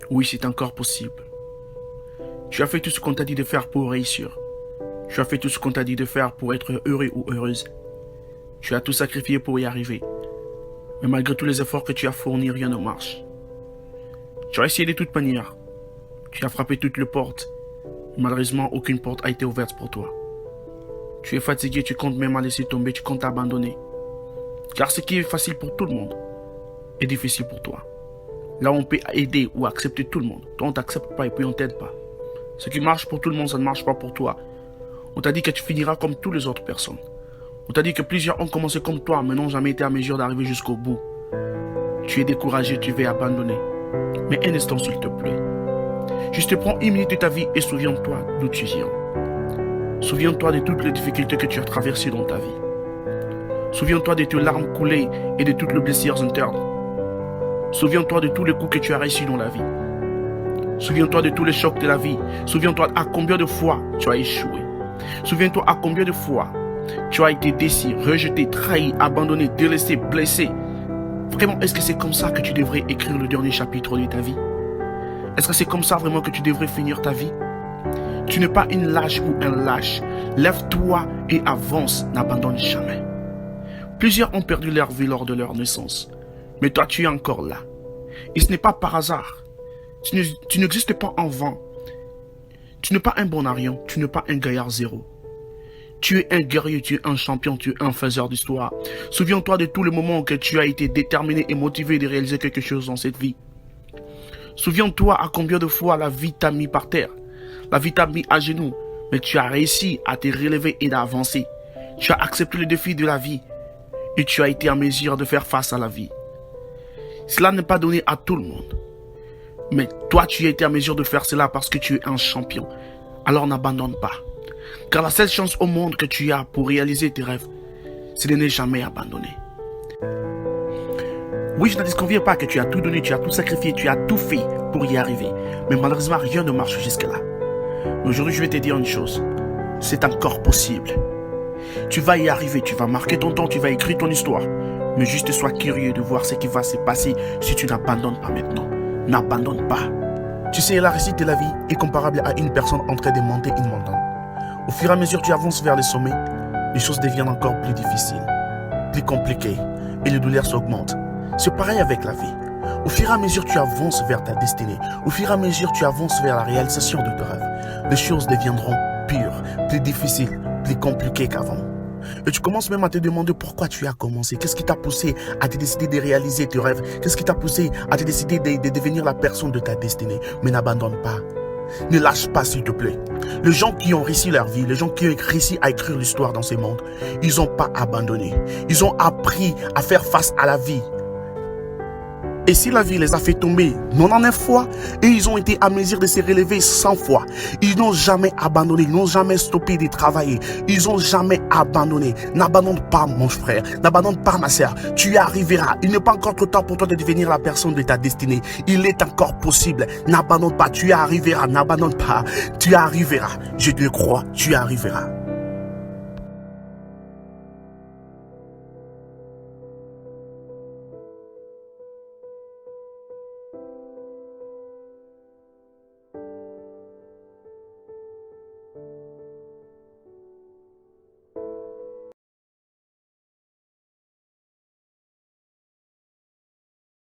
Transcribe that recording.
Oui, c'est encore possible. Tu as fait tout ce qu'on t'a dit de faire pour réussir. Tu as fait tout ce qu'on t'a dit de faire pour être heureux ou heureuse. Tu as tout sacrifié pour y arriver. Mais malgré tous les efforts que tu as fournis, rien ne marche. Tu as essayé de toute manière. Tu as frappé toutes les portes. Malheureusement, aucune porte a été ouverte pour toi. Tu es fatigué, tu comptes même à laisser tomber, tu comptes abandonner. Car ce qui est facile pour tout le monde est difficile pour toi. Là, on peut aider ou accepter tout le monde. Toi, on t'accepte pas et puis on t'aide pas. Ce qui marche pour tout le monde, ça ne marche pas pour toi. On t'a dit que tu finiras comme toutes les autres personnes. On t'a dit que plusieurs ont commencé comme toi, mais n'ont jamais été à mesure d'arriver jusqu'au bout. Tu es découragé, tu veux abandonner. Mais un instant, s'il te plaît. Juste prends une minute de ta vie et souviens-toi d'où tu viens. Souviens-toi de toutes les difficultés que tu as traversées dans ta vie. Souviens-toi de tes larmes coulées et de toutes les blessures internes. Souviens-toi de tous les coups que tu as réussi dans la vie. Souviens-toi de tous les chocs de la vie. Souviens-toi à combien de fois tu as échoué. Souviens-toi à combien de fois tu as été déçu, rejeté, trahi, abandonné, délaissé, blessé. Vraiment, est-ce que c'est comme ça que tu devrais écrire le dernier chapitre de ta vie? Est-ce que c'est comme ça vraiment que tu devrais finir ta vie? Tu n'es pas une lâche ou un lâche. Lève-toi et avance, n'abandonne jamais. Plusieurs ont perdu leur vie lors de leur naissance. Mais toi, tu es encore là. Et ce n'est pas par hasard. Tu n'existes pas en vain. Tu n'es pas un bonarion, tu n'es pas un gaillard zéro. Tu es un guerrier, tu es un champion, tu es un faiseur d'histoire. Souviens-toi de tous les moments que tu as été déterminé et motivé de réaliser quelque chose dans cette vie. Souviens-toi à combien de fois la vie t'a mis par terre. La vie t'a mis à genoux, mais tu as réussi à te relever et d'avancer. Tu as accepté le défi de la vie et tu as été en mesure de faire face à la vie. Cela n'est pas donné à tout le monde. Mais toi, tu as été en mesure de faire cela parce que tu es un champion. Alors n'abandonne pas. Car la seule chance au monde que tu as pour réaliser tes rêves, c'est de ne jamais abandonner. Oui, je ne disconviens pas que tu as tout donné, tu as tout sacrifié, tu as tout fait pour y arriver. Mais malheureusement, rien ne marche jusque-là. Mais aujourd'hui, je vais te dire une chose. C'est encore possible. Tu vas y arriver, tu vas marquer ton temps, tu vas écrire ton histoire. Mais juste sois curieux de voir ce qui va se passer si tu n'abandonnes pas maintenant. N'abandonne pas. Tu sais, la réussite de la vie est comparable à une personne en train de monter une montagne. Au fur et à mesure que tu avances vers le sommet, les choses deviennent encore plus difficiles, plus compliquées et les douleurs s'augmentent. C'est pareil avec la vie. Au fur et à mesure que tu avances vers ta destinée, au fur et à mesure que tu avances vers la réalisation de tes rêves, les choses deviendront pures, plus difficiles, plus compliquées qu'avant. Et tu commences même à te demander pourquoi tu as commencé. Qu'est-ce qui t'a poussé à te décider de réaliser tes rêves? Qu'est-ce qui t'a poussé à te décider de devenir la personne de ta destinée? Mais n'abandonne pas. Ne lâche pas, s'il te plaît. Les gens qui ont réussi leur vie, les gens qui ont réussi à écrire l'histoire dans ce monde, ils n'ont pas abandonné. Ils ont appris à faire face à la vie. Et si la vie les a fait tomber 99 fois, et ils ont été à mesure de se relever 100 fois, ils n'ont jamais abandonné, ils n'ont jamais stoppé de travailler, ils n'ont jamais abandonné. N'abandonne pas, mon frère, n'abandonne pas, ma sœur, tu y arriveras. Il n'est pas encore trop tard pour toi de devenir la personne de ta destinée. Il est encore possible. N'abandonne pas, tu y arriveras, n'abandonne pas, tu y arriveras. Je te crois, tu y arriveras.